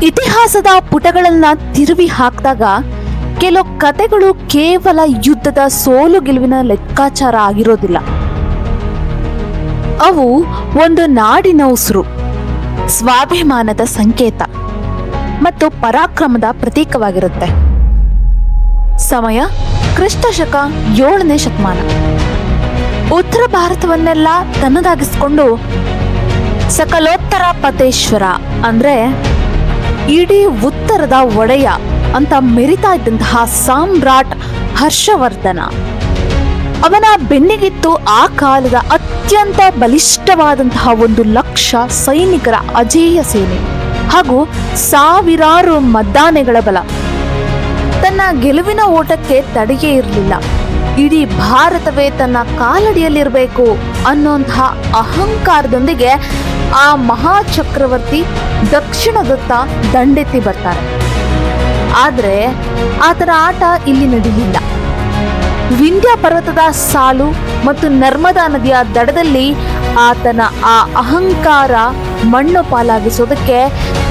ಇತಿಹಾಸದ ಪುಟಗಳನ್ನ ತಿರುವಿ ಹಾಕಿದಾಗ ಕೆಲವು ಕತೆಗಳು ಕೇವಲ ಯುದ್ಧದ ಸೋಲು ಗೆಲುವಿನ ಲೆಕ್ಕಾಚಾರ ಆಗಿರೋದಿಲ್ಲ. ಅವು ಒಂದು ನಾಡಿನ ಉಸಿರು, ಸ್ವಾಭಿಮಾನದ ಸಂಕೇತ ಮತ್ತು ಪರಾಕ್ರಮದ ಪ್ರತೀಕವಾಗಿರುತ್ತೆ. ಸಮಯ ಕ್ರಿಸ್ತಶಕ 7ನೇ ಶತಮಾನ. ಉತ್ತರ ಭಾರತವನ್ನೆಲ್ಲ ತನ್ನದಾಗಿಸ್ಕೊಂಡು ಸಕಲೋತ್ತರ ಪತೇಶ್ವರ ಅಂದ್ರೆ ಇಡೀ ಉತ್ತರದ ಒಡೆಯ ಅಂತ ಮೆರಿತಾ ಇದ್ದಂತಹ ಸಾಮ್ರಾಟ್ ಹರ್ಷವರ್ಧನ, ಅವನ ಬೆನ್ನಿಗಿತ್ತು ಆ ಕಾಲದ ಅತ್ಯಂತ ಬಲಿಷ್ಠವಾದಂತಹ 1,00,000 ಸೈನಿಕರ ಅಜೇಯ ಸೇನೆ ಹಾಗೂ ಸಾವಿರಾರು ಮದ್ದಾನೆಗಳ ಬಲ. ತನ್ನ ಗೆಲುವಿನ ಓಟಕ್ಕೆ ತಡೆಯೇ ಇರಲಿಲ್ಲ. ಇಡೀ ಭಾರತವೇ ತನ್ನ ಕಾಲಡಿಯಲ್ಲಿರಬೇಕು ಅನ್ನುವಂತಹ ಅಹಂಕಾರದೊಂದಿಗೆ ಆ ಮಹಾ ಚಕ್ರವರ್ತಿ ದಕ್ಷಿಣದತ್ತ ದಂಡೆತ್ತಿ ಬರ್ತಾರೆ. ಆದ್ರೆ ಆತನ ಆಟ ಇಲ್ಲಿ ನಡೆಯಲಿಲ್ಲ. ವಿಂಧ್ಯ ಪರ್ವತದ ಸಾಲು ಮತ್ತು ನರ್ಮದಾ ನದಿಯ ದಡದಲ್ಲಿ ಆತನ ಆ ಅಹಂಕಾರ ಮಣ್ಣು ಪಾಲಾಗಿಸೋದಕ್ಕೆ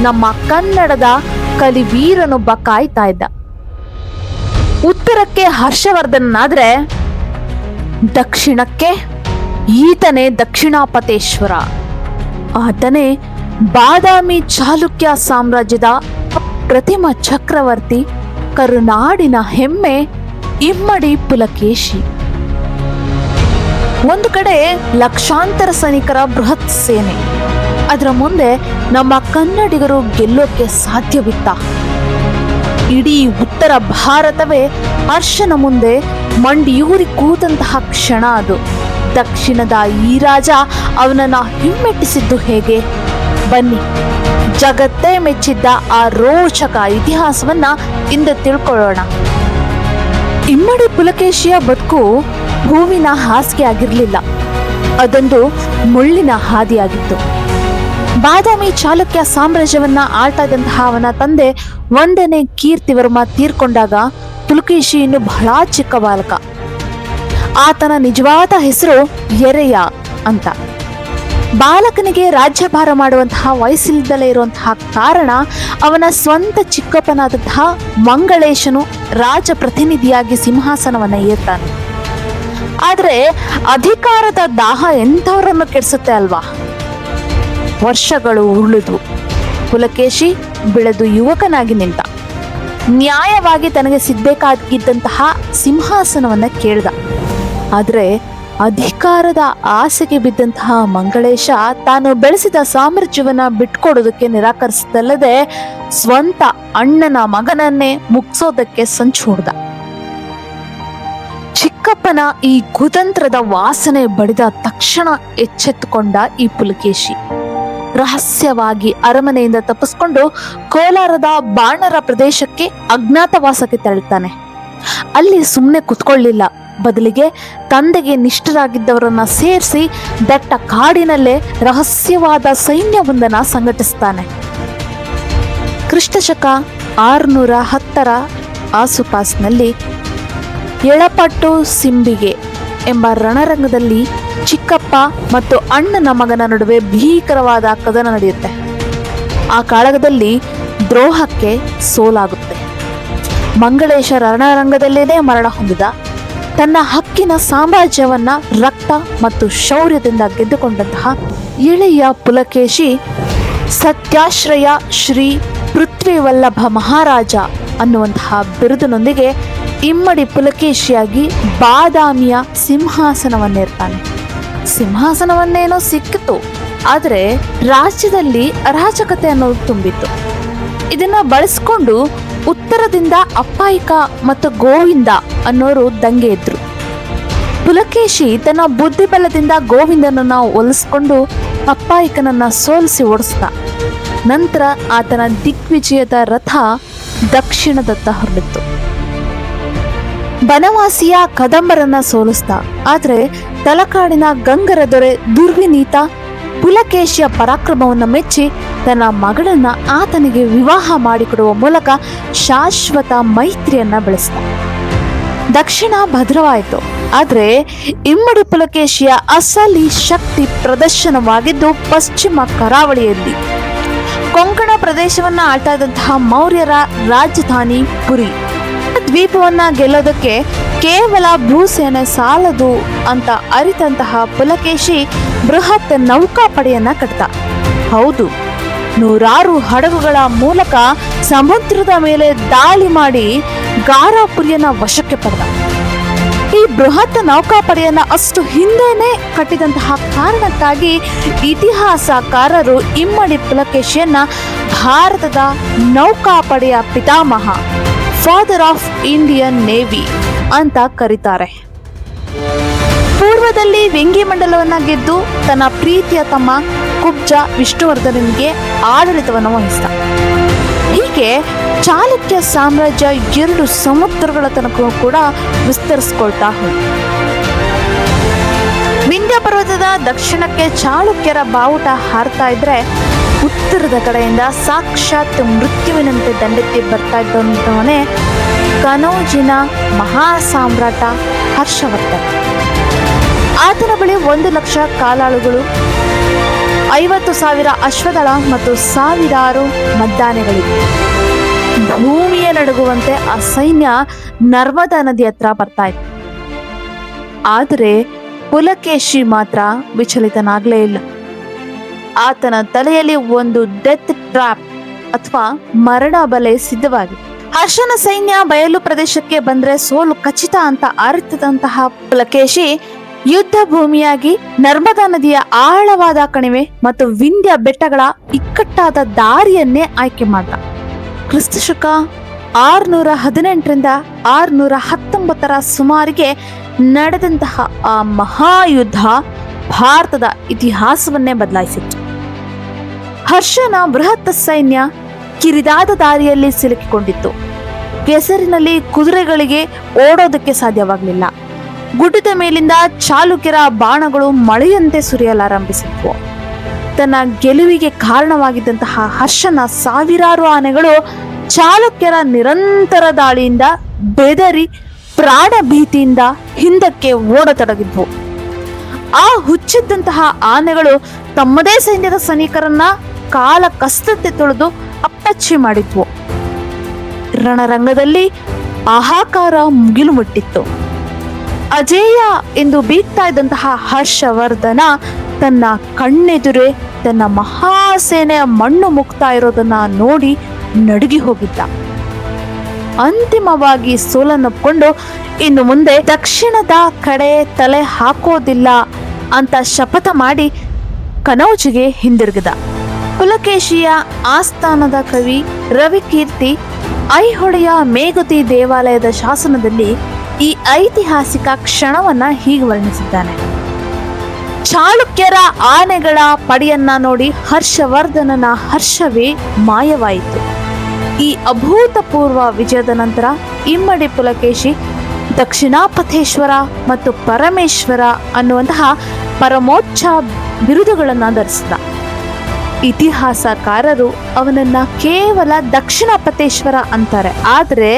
ನಮ್ಮ ಕನ್ನಡದ ಕಲಿವೀರನೊಬ್ಬ ಕಾಯ್ತಾ ಇದ್ದ. ಉತ್ತರಕ್ಕೆ ಹರ್ಷವರ್ಧನಾದ್ರೆ ದಕ್ಷಿಣಕ್ಕೆ ಈತನೇ ದಕ್ಷಿಣಾಪತೇಶ್ವರ. ಆತನೇ ಬಾದಾಮಿ ಚಾಲುಕ್ಯ ಸಾಮ್ರಾಜ್ಯದ ಪ್ರತಿಮ ಚಕ್ರವರ್ತಿ, ಕರುನಾಡಿನ ಹೆಮ್ಮೆ ಇಮ್ಮಡಿ ಪುಲಕೇಶಿ. ಒಂದು ಕಡೆ ಲಕ್ಷಾಂತರ ಸೈನಿಕರ ಬೃಹತ್ ಸೇನೆ, ಅದರ ಮುಂದೆ ನಮ್ಮ ಕನ್ನಡಿಗರು ಗೆಲ್ಲೋಕೆ ಸಾಧ್ಯವಿತ್ತ? ಇಡೀ ಉತ್ತರ ಭಾರತವೇ ಹರ್ಷನ ಮುಂದೆ ಮಂಡಿಯೂರಿ ಕೂತಂತಹ ಕ್ಷಣ ಅದು. ದಕ್ಷಿಣದ ಈ ರಾಜ ಅವನನ್ನ ಹಿಮ್ಮೆಟ್ಟಿಸಿದ್ದು ಹೇಗೆ? ಬನ್ನಿ, ಜಗತ್ತೇ ಮೆಚ್ಚಿದ್ದ ಆ ರೋಚಕ ಇತಿಹಾಸವನ್ನ ಇಂದು ತಿಳ್ಕೊಳ್ಳೋಣ. ಇಮ್ಮಡಿ ಪುಲಕೇಶಿಯ ಬದುಕು ಹೂವಿನ ಹಾಸಿಗೆ ಆಗಿರಲಿಲ್ಲ, ಅದೊಂದು ಮುಳ್ಳಿನ ಹಾದಿಯಾಗಿತ್ತು. ಬಾದಾಮಿ ಚಾಲುಕ್ಯ ಸಾಮ್ರಾಜ್ಯವನ್ನ ಆಳ್ತಾ ಇದ್ದಂತಹ ಅವನ ತಂದೆ 1ನೇ ಕೀರ್ತಿವರ್ಮ ತೀರ್ಕೊಂಡಾಗ ಪುಲಕೇಶಿ ಇನ್ನು ಬಹಳ ಚಿಕ್ಕ ಬಾಲಕ. ಆತನ ನಿಜವಾದ ಹೆಸರು ಎರೆಯ ಅಂತ. ಬಾಲಕನಿಗೆ ರಾಜ್ಯಭಾರ ಮಾಡುವಂತಹ ವಯಸ್ಸಿಲ್ಲದಲೇ ಇರುವಂತಹ ಕಾರಣ ಅವನ ಸ್ವಂತ ಚಿಕ್ಕಪ್ಪನಾದಂತಹ ಮಂಗಳೇಶನು ರಾಜಪ್ರತಿನಿಧಿಯಾಗಿ ಸಿಂಹಾಸನವನ್ನ ಏರ್ತಾನೆ. ಆದ್ರೆ ಅಧಿಕಾರದ ದಾಹ ಎಂಥವರನ್ನು ಕೆಡಿಸುತ್ತೆ ಅಲ್ವಾ? ವರ್ಷಗಳು ಉರುಳಿದ್ವು. ಪುಲಕೇಶಿ ಬೆಳೆದು ಯುವಕನಾಗಿ ನಿಂತ. ನ್ಯಾಯವಾಗಿ ತನಗೆ ಸಿಗ್ಬೇಕಾಗಿದ್ದಂತಹ ಸಿಂಹಾಸನವನ್ನ ಕೇಳ್ದ. ಆದ್ರೆ ಅಧಿಕಾರದ ಆಸೆಗೆ ಬಿದ್ದಂತಹ ಮಂಗಳೇಶ ತಾನು ಬೆಳೆಸಿದ ಸಾಮ್ರಾಜ್ಯವನ್ನ ಬಿಟ್ಕೊಡೋದಕ್ಕೆ ನಿರಾಕರಿಸಿದಲ್ಲದೆ ಸ್ವಂತ ಅಣ್ಣನ ಮಗನನ್ನೇ ಮುಗ್ಸೋದಕ್ಕೆ ಸಂಚು ಹೊಡ್ದ. ಚಿಕ್ಕಪ್ಪನ ಈ ಕುತಂತ್ರದ ವಾಸನೆ ಬಡಿದ ತಕ್ಷಣ ಎಚ್ಚೆತ್ತುಕೊಂಡ ಈ ಪುಲಕೇಶಿ ರಹಸ್ಯವಾಗಿ ಅರಮನೆಯಿಂದ ತಪ್ಪಿಸ್ಕೊಂಡು ಕೋಲಾರದ ಬಾಣರ ಪ್ರದೇಶಕ್ಕೆ ಅಜ್ಞಾತವಾಸಕ್ಕೆ ತೆರಳುತ್ತಾನೆ. ಅಲ್ಲಿ ಸುಮ್ಮನೆ ಕುತ್ಕೊಳ್ಳಿಲ್ಲ, ಬದಲಿಗೆ ತಂದೆಗೆ ನಿಷ್ಠರಾಗಿದ್ದವರನ್ನ ಸೇರಿಸಿ ದಟ್ಟ ಕಾಡಿನಲ್ಲೇ ರಹಸ್ಯವಾದ ಸೈನ್ಯವೊಂದನ್ನ ಸಂಘಟಿಸ್ತಾನೆ. ಕ್ರಿಸ್ತಶಕ 610ರ ಆಸುಪಾಸಿನಲ್ಲಿ ಎಳಪಟ್ಟು ಸಿಂಬಿಗೆ ಎಂಬ ರಣರಂಗದಲ್ಲಿ ಚಿಕ್ಕಪ್ಪ ಮತ್ತು ಅಣ್ಣನ ಮಗನ ನಡುವೆ ಭೀಕರವಾದ ಕದನ ನಡೆಯುತ್ತೆ. ಆ ಕಾಳಗದಲ್ಲಿ ದ್ರೋಹಕ್ಕೆ ಸೋಲಾಗುತ್ತೆ. ಮಂಗಳೇಶ ರಣರಂಗದಲ್ಲೇನೆ ಮರಣ ಹೊಂದಿದ. ತನ್ನ ಹಕ್ಕಿನ ಸಾಮ್ರಾಜ್ಯವನ್ನ ರಕ್ತ ಮತ್ತು ಶೌರ್ಯದಿಂದ ಗೆದ್ದುಕೊಂಡಂತಹ ಎಳೆಯ ಪುಲಕೇಶಿ ಸತ್ಯಾಶ್ರಯ ಶ್ರೀ ಪೃಥ್ವಿವಲ್ಲಭ ಮಹಾರಾಜ ಅನ್ನುವಂತಹ ಬಿರುದಿನೊಂದಿಗೆ ಇಮ್ಮಡಿ ಪುಲಕೇಶಿಯಾಗಿ ಬಾದಾಮಿಯ ಸಿಂಹಾಸನವನ್ನೇರ್ತಾನೆ. ಸಿಂಹಾಸನವನ್ನೇನೋ ಸಿಕ್ಕಿತು, ಆದರೆ ರಾಜ್ಯದಲ್ಲಿ ಅರಾಜಕತೆ ಅನ್ನೋದು ತುಂಬಿತ್ತು. ಇದನ್ನ ಬಳಸ್ಕೊಂಡು ಉತ್ತರದಿಂದ ಅಪ್ಪಾಯಿಕ ಮತ್ತು ಗೋವಿಂದ ಅನ್ನೋರು ದಂಗೆ ಎದ್ರು. ಪುಲಕೇಶಿ ತನ್ನ ಬುದ್ಧಿಬಲದಿಂದ ಗೋವಿಂದನನ್ನ ಒಲಿಸ್ಕೊಂಡು ಅಪ್ಪಾಯಿಕನನ್ನ ಸೋಲಿಸಿ ಓಡಿಸ್ದ. ನಂತರ ಆತನ ದಿಗ್ವಿಜಯದ ರಥ ದಕ್ಷಿಣದತ್ತ ಹೊರಟಿತ್ತು. ಬನವಾಸಿಯ ಕದಂಬರನ್ನ ಸೋಲಿಸ್ದ. ಆದ್ರೆ ತಲಕಾಡಿನ ಗಂಗರ ದೊರೆ ದುರ್ವಿನೀತ ಪುಲಕೇಶಿಯ ಪರಾಕ್ರಮವನ್ನು ಮೆಚ್ಚಿ ತನ್ನ ಮಗಳನ್ನ ಆತನಿಗೆ ವಿವಾಹ ಮಾಡಿಕೊಡುವ ಮೂಲಕ ಶಾಶ್ವತ ಮೈತ್ರಿಯನ್ನ ಬೆಳೆಸಿದ. ದಕ್ಷಿಣ ಭದ್ರವಾಯಿತು. ಆದ್ರೆ ಇಮ್ಮಡಿ ಪುಲಕೇಶಿಯ ಅಸಲಿ ಶಕ್ತಿ ಪ್ರದರ್ಶನವಾಗಿದ್ದು ಪಶ್ಚಿಮ ಕರಾವಳಿಯಲ್ಲಿ. ಕೊಂಕಣ ಪ್ರದೇಶವನ್ನ ಆಳ್ತಾ ಇದ್ದಂತಹ ಮೌರ್ಯರ ರಾಜಧಾನಿ ಪುರಿ. ದ್ವೀಪವನ್ನ ಗೆಲ್ಲೋದಕ್ಕೆ ಕೇವಲ ಭೂಸೇನೆ ಸಾಲದು ಅಂತ ಅರಿತಂತಹ ಪುಲಕೇಶಿ ಬೃಹತ್ ನೌಕಾಪಡೆಯನ್ನ ಕಟ್ಟ. ಹೌದು, 100 ಹಡಗುಗಳ ಮೂಲಕ ಸಮುದ್ರದ ಮೇಲೆ ದಾಳಿ ಮಾಡಿ ಗಾರಾಪುರಿಯನ್ನ ವಶಕ್ಕೆ ಪಡೆದ. ಈ ಬೃಹತ್ ನೌಕಾಪಡೆಯನ್ನ ಅಷ್ಟು ಹಿಂದೆನೆ ಕಟ್ಟಿದಂತಹ ಕಾರಣಕ್ಕಾಗಿ ಇತಿಹಾಸಕಾರರು ಇಮ್ಮಡಿ ಪುಲಕೇಶಿಯನ್ನ ಭಾರತದ ನೌಕಾಪಡೆಯ ಪಿತಾಮಹ, ಫಾದರ್ ಆಫ್ ಇಂಡಿಯನ್ ನೇವಿ ಅಂತ ಕರೀತಾರೆ. ಪೂರ್ವದಲ್ಲಿ ವೆಂಗಿ ಮಂಡಲವನ್ನ ಗೆದ್ದು ತನ್ನ ಪ್ರೀತಿಯ ತಮ್ಮ ಕುಬ್ಜ ವಿಷ್ಣುವರ್ಧನನಿಗೆ ಆಡಳಿತವನ್ನು ವಹಿಸಿದ. ಹೀಗೆ ಚಾಲುಕ್ಯ ಸಾಮ್ರಾಜ್ಯ 2 ಸಮುದ್ರಗಳ ತನಕ ಕೂಡ ವಿಸ್ತರಿಸಿಕೊಳ್ತಾ ಹೋಯಿತು. ವಿಂಧ್ಯ ಪರ್ವತದ ದಕ್ಷಿಣಕ್ಕೆ ಚಾಲುಕ್ಯರ ಬಾವುಟ ಹಾರ್ತಾ ಇದ್ರೆ, ಉತ್ತರದ ಕಡೆಯಿಂದ ಸಾಕ್ಷಾತ್ ಮೃತ್ಯುವಿನಂತೆ ದಂಡೆತ್ತಿ ಬರ್ತಾ ಇದ್ದಂಥವನೇ ಕನೌಜಿನ ಮಹಾ ಸಾಮ್ರಾಟ ಹರ್ಷವರ್ಧನ. ಆತನ ಬಳಿ 1,00,000 ಕಾಲಾಳುಗಳು, 50,000 ಅಶ್ವದಳ ಮತ್ತು 1,000 ಮದ್ದಾನೆಗಳಿವೆ. ಭೂಮಿಯ ನಡುಗುವಂತೆ ಆ ಸೈನ್ಯ ನರ್ಮದಾ ನದಿ ಹತ್ರ ಬರ್ತಾ ಇತ್ತು. ಆದರೆ ಪುಲಕೇಶಿ ಮಾತ್ರ ವಿಚಲಿತನಾಗ್ಲೇ ಇಲ್ಲ. ಆತನ ತಲೆಯಲ್ಲಿ ಒಂದು ಡೆತ್ ಟ್ರ್ಯಾಪ್ ಅಥವಾ ಮರಣ ಬಲೆ ಸಿದ್ಧವಾಗಿದೆ. ಹರ್ಷನ ಸೈನ್ಯ ಬಯಲು ಪ್ರದೇಶಕ್ಕೆ ಬಂದ್ರೆ ಸೋಲು ಖಚಿತ ಅಂತ ಅರಿತಂತಹ ಪುಲಕೇಶಿ ಯುದ್ಧ ಭೂಮಿಯಾಗಿ ನರ್ಮದಾ ನದಿಯ ಆಳವಾದ ಕಣಿವೆ ಮತ್ತು ವಿಂಧ್ಯ ಬೆಟ್ಟಗಳ ಇಕ್ಕಟ್ಟಾದ ದಾರಿಯನ್ನೇ ಆಯ್ಕೆ ಮಾಡಿದ. ಕ್ರಿಸ್ತಶಕ 618ರಿಂದ 619 ಸುಮಾರಿಗೆ ನಡೆದಂತಹ ಆ ಮಹಾಯುದ್ಧ ಭಾರತದ ಇತಿಹಾಸವನ್ನೇ ಬದಲಾಯಿಸಿತ್ತು. ಹರ್ಷನ ಬೃಹತ್ ಸೈನ್ಯ ಕಿರಿದಾದ ದಾರಿಯಲ್ಲಿ ಸಿಲುಕಿಕೊಂಡಿತ್ತು. ಕೆಸರಿನಲ್ಲಿ ಕುದುರೆಗಳಿಗೆ ಓಡೋದಕ್ಕೆ ಸಾಧ್ಯವಾಗಲಿಲ್ಲ. ಗುಡ್ಡದ ಮೇಲಿಂದ ಚಾಲುಕ್ಯರ ಬಾಣಗಳು ಮಳೆಯಂತೆ ಸುರಿಯಲಾರಂಭಿಸಿದ್ವು. ತನ್ನ ಗೆಲುವಿಗೆ ಕಾರಣವಾಗಿದ್ದಂತಹ ಹರ್ಷನ 1,000 ಆನೆಗಳು ಚಾಲುಕ್ಯರ ನಿರಂತರ ದಾಳಿಯಿಂದ ಬೆದರಿ ಪ್ರಾಣ ಭೀತಿಯಿಂದ ಹಿಂದಕ್ಕೆ ಓಡತೊಡಗಿದ್ವು. ಆ ಹುಚ್ಚಿದ್ದಂತಹ ಆನೆಗಳು ತಮ್ಮದೇ ಸೈನ್ಯದ ಸೈನಿಕರನ್ನ ಕಾಲ ಕಸ್ತತೆ ತುಳಿದು ಅಪ್ಪಚ್ಚಿ ಮಾಡಿದ್ವು. ರಣರಂಗದಲ್ಲಿ ಹಾಹಾಕಾರ ಮುಗಿಲು ಮುಟ್ಟಿತ್ತು. ಅಜೇಯ ಎಂದು ಬೀಗ್ತಾ ಇದ್ದಂತಹ ಹರ್ಷವರ್ಧನ ತನ್ನ ಕಣ್ಣೆದುರೇ ತನ್ನ ಮಹಾಸೇನೆಯ ಮಣ್ಣು ಮುಕ್ತಾ ಇರೋದನ್ನ ನೋಡಿ ನಡುಗಿ ಹೋಗಿದ್ದ. ಅಂತಿಮವಾಗಿ ಸೋಲನ್ನೊಪ್ಕೊಂಡು ಇನ್ನು ಮುಂದೆ ದಕ್ಷಿಣದ ಕಡೆ ತಲೆ ಹಾಕೋದಿಲ್ಲ ಅಂತ ಶಪಥ ಮಾಡಿ ಕನೌಜಿಗೆ ಹಿಂದಿರುಗಿದ. ಪುಲಕೇಶಿಯ ಆಸ್ಥಾನದ ಕವಿ ರವಿಕೀರ್ತಿ ಐಹೊಳೆಯ ಮೇಗುತಿ ದೇವಾಲಯದ ಶಾಸನದಲ್ಲಿ ಈ ಐತಿಹಾಸಿಕ ಕ್ಷಣವನ್ನ ಹೀಗೆ ವರ್ಣಿಸಿದ್ದಾನೆ. ಚಾಲುಕ್ಯರ ಆನೆಗಳ ಪಡೆಯನ್ನ ನೋಡಿ ಹರ್ಷವರ್ಧನನ ಹರ್ಷವೇ ಮಾಯವಾಯಿತು. ಈ ಅಭೂತಪೂರ್ವ ವಿಜಯದ ನಂತರ ಇಮ್ಮಡಿ ಪುಲಕೇಶಿ ದಕ್ಷಿಣಾಪಥೇಶ್ವರ ಮತ್ತು ಪರಮೇಶ್ವರ ಅನ್ನುವಂತಹ ಪರಮೋಚ್ಚ ಬಿರುದುಗಳನ್ನು ಧರಿಸಿದ. ಇತಿಹಾಸಕಾರರು ಅವನನ್ನ ಕೇವಲ ದಕ್ಷಿಣಾಪಥೇಶ್ವರ ಅಂತಾರೆ. ಆದರೆ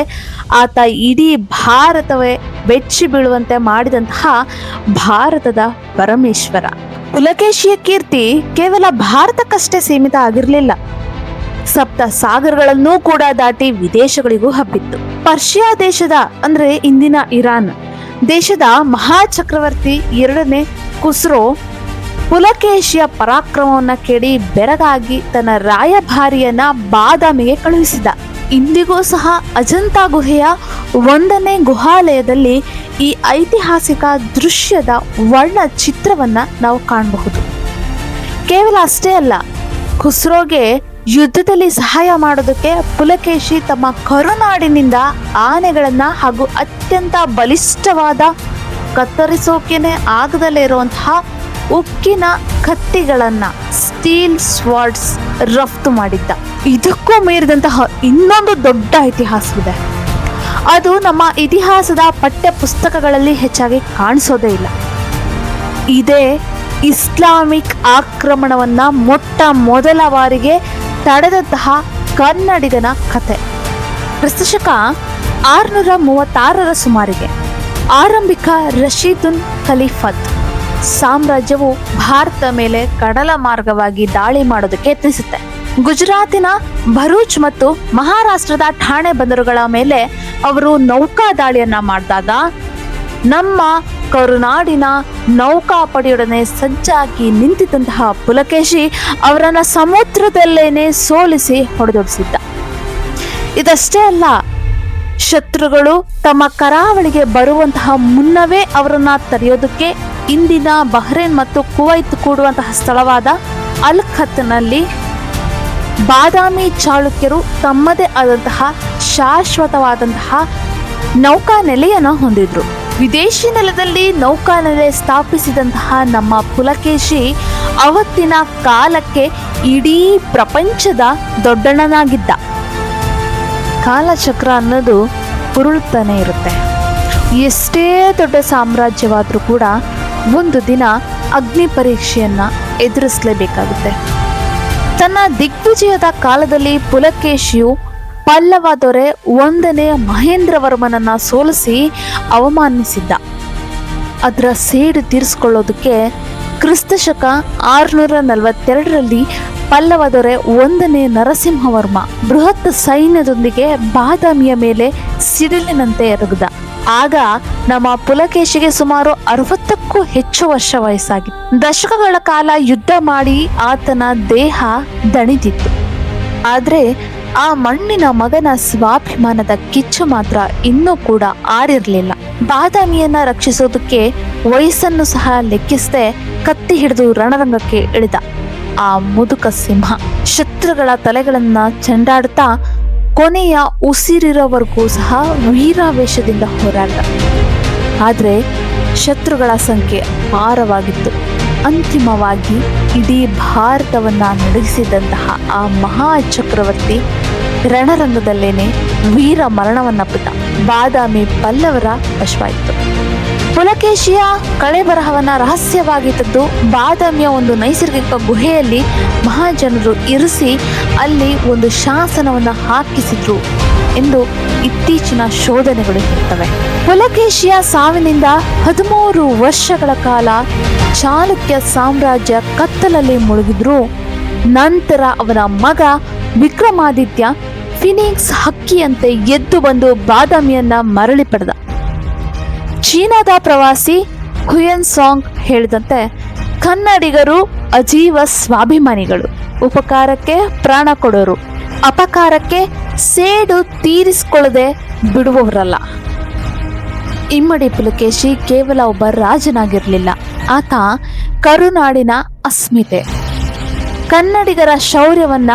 ಆತ ಇಡೀ ಭಾರತವೇ ಬೆಚ್ಚಿ ಬೀಳುವಂತೆ ಮಾಡಿದಂತಹ ಭಾರತದ ಪರಮೇಶ್ವರ. ಪುಲಕೇಶಿಯ ಕೀರ್ತಿ ಕೇವಲ ಭಾರತಕ್ಕಷ್ಟೇ ಸೀಮಿತ ಆಗಿರಲಿಲ್ಲ. ಸಪ್ತ ಸಾಗರಗಳನ್ನೂ ಕೂಡ ದಾಟಿ ವಿದೇಶಗಳಿಗೂ ಹಬ್ಬಿತ್ತು. ಪರ್ಷಿಯಾ ದೇಶದ ಅಂದ್ರೆ ಇಂದಿನ ಇರಾನ್ ದೇಶದ ಮಹಾ ಚಕ್ರವರ್ತಿ 2ನೇ ಖುಸ್ರೋ ಪುಲಕೇಶಿಯ ಪರಾಕ್ರಮವನ್ನ ಕೇಳಿ ಬೆರಗಾಗಿ ತನ್ನ ರಾಯಭಾರಿಯನ್ನ ಬಾದಾಮಿಗೆ ಕಳುಹಿಸಿದ. ಇಂದಿಗೂ ಸಹ ಅಜಂತಾ ಗುಹೆಯ 1ನೇ ಗುಹಾಲಯದಲ್ಲಿ ಈ ಐತಿಹಾಸಿಕ ದೃಶ್ಯದ ವರ್ಣ ಚಿತ್ರವನ್ನ ನಾವು ಕಾಣಬಹುದು. ಕೇವಲ ಅಷ್ಟೇ ಅಲ್ಲ, ಖುಸ್ರೋಗೆ ಯುದ್ಧದಲ್ಲಿ ಸಹಾಯ ಮಾಡೋದಕ್ಕೆ ಪುಲಕೇಶಿ ತಮ್ಮ ಕರುನಾಡಿನಿಂದ ಆನೆಗಳನ್ನ ಹಾಗೂ ಅತ್ಯಂತ ಬಲಿಷ್ಠವಾದ ಕತ್ತರಿಸೋಕೆನೆ ಆಗದಲ್ಲೇ ಇರುವಂತಹ ಉಕ್ಕಿನ ಕತ್ತಿಗಳನ್ನ ಸ್ಟೀಲ್ ಸ್ವಾರ್ಡ್ಸ್ ರಫ್ತು ಮಾಡಿದ್ದ. ಇದಕ್ಕೂ ಮೀರಿದಂತಹ ಇನ್ನೊಂದು ದೊಡ್ಡ ಇತಿಹಾಸವಿದೆ. ಅದು ನಮ್ಮ ಇತಿಹಾಸದ ಪಠ್ಯ ಪುಸ್ತಕಗಳಲ್ಲಿ ಹೆಚ್ಚಾಗಿ ಕಾಣಿಸೋದೇ ಇಲ್ಲ. ಇದೇ ಇಸ್ಲಾಮಿಕ್ ಆಕ್ರಮಣವನ್ನ ಮೊಟ್ಟ ಮೊದಲ ಬಾರಿಗೆ ತಡೆದಂತಹ ಕನ್ನಡಿಗನ ಕತೆ. ಕ್ರಿಸ್ತಶಕ 636 ಸುಮಾರಿಗೆ ಆರಂಭಿಕ ರಶೀದುನ್ ಖಲೀಫತ್ ಸಾಮ್ರಾಜ್ಯವು ಭಾರತ ಮೇಲೆ ಕಡಲ ಮಾರ್ಗವಾಗಿ ದಾಳಿ ಮಾಡೋದಕ್ಕೆ ಯತ್ನಿಸುತ್ತೆ. ಗುಜರಾತಿನ ಭರೂಚ್ ಮತ್ತು ಮಹಾರಾಷ್ಟ್ರದ ಠಾಣೆ ಬಂದರುಗಳ ಮೇಲೆ ಅವರು ನೌಕಾದಾಳಿಯನ್ನ ಮಾಡಿದಾಗ ನಮ್ಮ ಕರುನಾಡಿನ ನೌಕಾಪಡೆಯೊಡನೆ ಸಜ್ಜಾಗಿ ನಿಂತಿದ್ದಂತಹ ಪುಲಕೇಶಿ ಅವರನ್ನ ಸಮುದ್ರದಲ್ಲೇನೆ ಸೋಲಿಸಿ ಹೊಡೆದೊಡಿಸಿದ್ದ. ಇದಷ್ಟೇ ಅಲ್ಲ, ಶತ್ರುಗಳು ತಮ್ಮ ಕರಾವಳಿಗೆ ಬರುವಂತಹ ಮುನ್ನವೇ ಅವರನ್ನ ತಡೆಯೋದಕ್ಕೆ ಇಂದಿನ ಬಹ್ರೇನ್ ಮತ್ತು ಕುವೈತ್ ಕೂಡುವಂತಹ ಸ್ಥಳವಾದ ಅಲ್ ಖತ್ನಲ್ಲಿ ಬಾದಾಮಿ ಚಾಳುಕ್ಯರು ತಮ್ಮದೇ ಆದಂತಹ ಶಾಶ್ವತವಾದಂತಹ ನೌಕಾನೆಲೆಯನ್ನು ಹೊಂದಿದ್ರು. ವಿದೇಶಿ ನೆಲದಲ್ಲಿ ನೌಕಾನೆಲೆ ಸ್ಥಾಪಿಸಿದಂತಹ ನಮ್ಮ ಪುಲಕೇಶಿ ಅವತ್ತಿನ ಕಾಲಕ್ಕೆ ಇಡೀ ಪ್ರಪಂಚದ ದೊಡ್ಡಣ್ಣನಾಗಿದ್ದ. ಕಾಲಚಕ್ರ ಅನ್ನೋದು ಉರುಳುತ್ತಾನೆ ಇರುತ್ತೆ. ಎಷ್ಟೇ ದೊಡ್ಡ ಸಾಮ್ರಾಜ್ಯವಾದರೂ ಕೂಡ ಒಂದು ದಿನ ಅಗ್ನಿ ಪರೀಕ್ಷೆಯನ್ನ ಎದುರಿಸಲೇಬೇಕಾಗುತ್ತೆ. ತನ್ನ ದಿಗ್ವಿಜಯದ ಕಾಲದಲ್ಲಿ ಪುಲಕೇಶಿಯು ಪಲ್ಲವ ದೊರೆ 1ನೇ ಮಹೇಂದ್ರವರ್ಮನನ್ನ ಸೋಲಿಸಿ ಅವಮಾನಿಸಿದ್ದ. ಅದರ ಸೇಡು ತೀರಿಸಿಕೊಳ್ಳೋದಕ್ಕೆ ಕ್ರಿಸ್ತಶಕ 642ರಲ್ಲಿ ಪಲ್ಲವ ದೊರೆ 1ನೇ ನರಸಿಂಹವರ್ಮ ಬೃಹತ್ ಸೈನ್ಯದೊಂದಿಗೆ ಬಾದಾಮಿಯ ಮೇಲೆ ಸಿಡಿಲಿನಂತೆ ಎರಗಿದ. ಆಗ ನಮ್ಮ ಪುಲಕೇಶಿಗೆ ಸುಮಾರು 60ಕ್ಕೂ ಹೆಚ್ಚು ವರ್ಷ ವಯಸ್ಸಾಗಿತ್ತು. ದಶಕಗಳ ಕಾಲ ಯುದ್ಧ ಮಾಡಿ ಆತನ ದೇಹ ದಣಿದಿತ್ತು. ಆದ್ರೆ ಆ ಮಣ್ಣಿನ ಮಗನ ಸ್ವಾಭಿಮಾನದ ಕಿಚ್ಚು ಮಾತ್ರ ಇನ್ನೂ ಕೂಡ ಆರಿರಲಿಲ್ಲ. ಬಾದಾಮಿಯನ್ನ ರಕ್ಷಿಸೋದಕ್ಕೆ ವಯಸ್ಸನ್ನು ಸಹ ಲೆಕ್ಕಿಸದೆ ಕತ್ತಿ ಹಿಡಿದು ರಣರಂಗಕ್ಕೆ ಇಳಿದ ಆ ಮುದುಕ ಸಿಂಹ ಶತ್ರುಗಳ ತಲೆಗಳನ್ನ ಚೆಂಡಾಡುತ್ತಾ ಕೊನೆಯ ಉಸಿರಿರೋವರೆಗೂ ಸಹ ವೀರಾವೇಶದಿಂದ ಹೋರಾಟ. ಆದರೆ ಶತ್ರುಗಳ ಸಂಖ್ಯೆ ಅಪಾರವಾಗಿತ್ತು. ಅಂತಿಮವಾಗಿ ಇಡೀ ಭಾರತವನ್ನ ನಡುಗಿಸಿದಂತಹ ಆ ಮಹಾ ಚಕ್ರವರ್ತಿ ರಣರಂಗದಲ್ಲೇನೆ ವೀರ ಮರಣವನ್ನಪ್ಪಿದ. ಬಾದಾಮಿ ಪಲ್ಲವರ ವಶವಾಯಿತು. ಪುಲಕೇಶಿಯ ಕಳೆಬರಹವನ್ನ ರಹಸ್ಯವಾಗಿ ತೆಗೆದು ಬಾದಾಮಿಯ ಒಂದು ನೈಸರ್ಗಿಕ ಗುಹೆಯಲ್ಲಿ ಮಹಾಜನರು ಇರಿಸಿ ಅಲ್ಲಿ ಒಂದು ಶಾಸನವನ್ನ ಹಾಕಿಸಿದ್ರು ಎಂದು ಇತ್ತೀಚಿನ ಶೋಧನೆಗಳು ಹೇಳ್ತವೆ. ಪುಲಕೇಶಿಯ ಸಾವಿನಿಂದ 13 ವರ್ಷಗಳ ಕಾಲ ಚಾಲುಕ್ಯ ಸಾಮ್ರಾಜ್ಯ ಕತ್ತಲಲ್ಲಿ ಮುಳುಗಿದ್ರು. ನಂತರ ಅವನ ಮಗ ವಿಕ್ರಮಾದಿತ್ಯ ಫಿನಿಕ್ಸ್ ಹಕ್ಕಿಯಂತೆ ಎದ್ದು ಬಂದು ಬಾದಾಮಿಯನ್ನ ಮರಳಿ ಪಡೆದ. ಚೀನಾದ ಪ್ರವಾಸಿ ಹುಯನ್ ಸಾಂಗ್ ಹೇಳಿದಂತೆ, ಕನ್ನಡಿಗರು ಅಜೀವ ಸ್ವಾಭಿಮಾನಿಗಳು, ಉಪಕಾರಕ್ಕೆ ಪ್ರಾಣ ಕೊಡೋರು, ಅಪಕಾರಕ್ಕೆ ಸೇಡು ತೀರಿಸಿಕೊಳ್ಳದೆ ಬಿಡುವವರಲ್ಲ. ಇಮ್ಮಡಿ ಪುಲಕೇಶಿ ಕೇವಲ ಒಬ್ಬ ರಾಜನಾಗಿರಲಿಲ್ಲ, ಆತ ಕರುನಾಡಿನ ಅಸ್ಮಿತೆ. ಕನ್ನಡಿಗರ ಶೌರ್ಯವನ್ನ,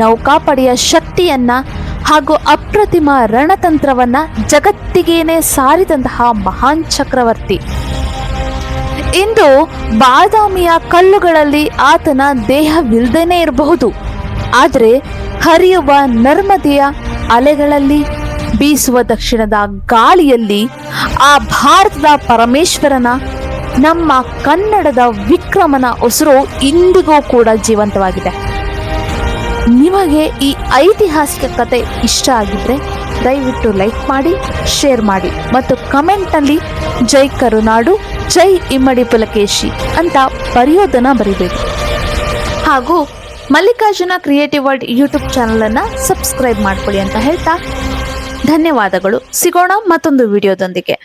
ನೌಕಾಪಡೆಯ ಶಕ್ತಿಯನ್ನ ಹಾಗೂ ಅಪ್ರತಿಮ ರಣತಂತ್ರವನ್ನ ಜಗತ್ತಿಗೇನೆ ಸಾರಿದಂತಹ ಮಹಾನ್ ಚಕ್ರವರ್ತಿ. ಇಂದು ಬಾದಾಮಿಯ ಕಲ್ಲುಗಳಲ್ಲಿ ಆತನ ದೇಹವಿಲ್ಲದೇನೆ ಇರಬಹುದು, ಆದರೆ ಹರಿಯುವ ನರ್ಮದೆಯ ಅಲೆಗಳಲ್ಲಿ, ಬೀಸುವ ದಕ್ಷಿಣದ ಗಾಳಿಯಲ್ಲಿ ಆ ಭಾರತದ ಪರಮೇಶ್ವರನ, ನಮ್ಮ ಕನ್ನಡದ ವಿಕ್ರಮನ ಉಸಿರು ಇಂದಿಗೂ ಕೂಡ ಜೀವಂತವಾಗಿದೆ. ನಿಮಗೆ ಈ ಐತಿಹಾಸಿಕ ಕತೆ ಇಷ್ಟ ಆಗಿದ್ರೆ ದಯವಿಟ್ಟು ಲೈಕ್ ಮಾಡಿ, ಶೇರ್ ಮಾಡಿ ಮತ್ತು ಕಮೆಂಟ್ನಲ್ಲಿ ಜೈ ಕರುನಾಡು, ಜೈ ಇಮ್ಮಡಿ ಪುಲಕೇಶಿ ಅಂತ ಬರೆಯೋದನ್ನ ಬರಿಬೇಕು. ಹಾಗೂ ಮಲ್ಲಿಕಾರ್ಜುನ ಕ್ರಿಯೇಟಿವ್ ವರ್ಲ್ಡ್ ಯೂಟ್ಯೂಬ್ ಚಾನಲನ್ನು ಸಬ್ಸ್ಕ್ರೈಬ್ ಮಾಡ್ಕೊಳ್ಳಿ ಅಂತ ಹೇಳ್ತಾ ಧನ್ಯವಾದಗಳು. ಸಿಗೋಣ ಮತ್ತೊಂದು ವಿಡಿಯೋದೊಂದಿಗೆ.